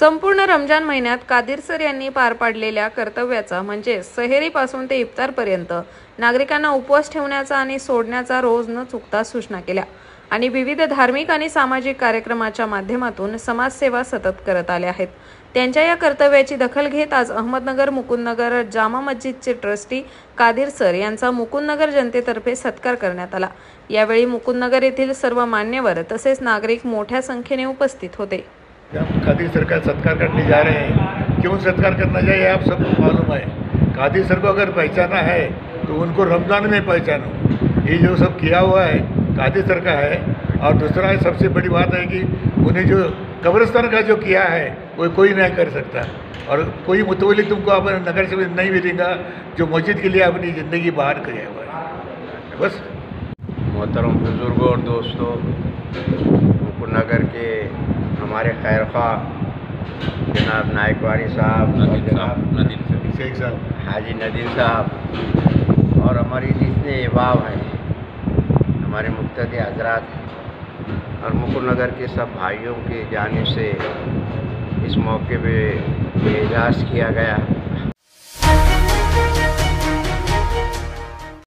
संपूर्ण रमजान महिन्यात कादिर सर यांनी पार पाडलेल्या कर्तव्याचा म्हणजे सहेरीपासून ते इफ्तारपर्यंत नागरिकांना उपवास ठेवण्याचा आणि सोडण्याचा रोज न चुकता सूचना केल्या आणि विविध धार्मिक आणि सामाजिक कार्यक्रमाच्या माध्यमातून समाजसेवा सतत करत आले आहेत। त्यांच्या या कर्तव्याची दखल घेत आज अहमदनगर मुकुंदनगर जामा मस्जिदचे ट्रस्टी कादिर सर यांचा मुकुंदनगर जनतेतर्फे सत्कार करण्यात आला। यावेळी मुकुंदनगर येथील सर्व मान्यवर तसेच नागरिक मोठ्या संख्येने उपस्थित होते। हम कादिर सर का सत्कार करने जा रहे हैं। क्यों सत्कार करना चाहिए आप सबको मालूम है। कादिर सर को अगर पहचाना है तो उनको रमज़ान में पहचानो। ये जो सब किया हुआ है कादिर सर का है। और दूसरा सबसे बड़ी बात है कि उन्हें जो कब्रिस्तान का जो किया है वो कोई नहीं कर सकता और कोई मुतवल्ली तुमको अपने नगर से नहीं मिलेगा जो मस्जिद के लिए अपनी ज़िंदगी बाहर किया हुआ है। बस मोहतरम बुजुर्गों और दोस्तों, मुकुंदनगर के हमारे खैर ख्वाह जनाब नायकवानी साहब और जनाब शेख साहब, हाजी नदीम साहब और हमारी जितने अहबाब हैं, हमारे मुक्तदी हजरात और मुकुंदनगर के सब भाइयों की जानिब से इस मौके पे एजाज़ किया गया।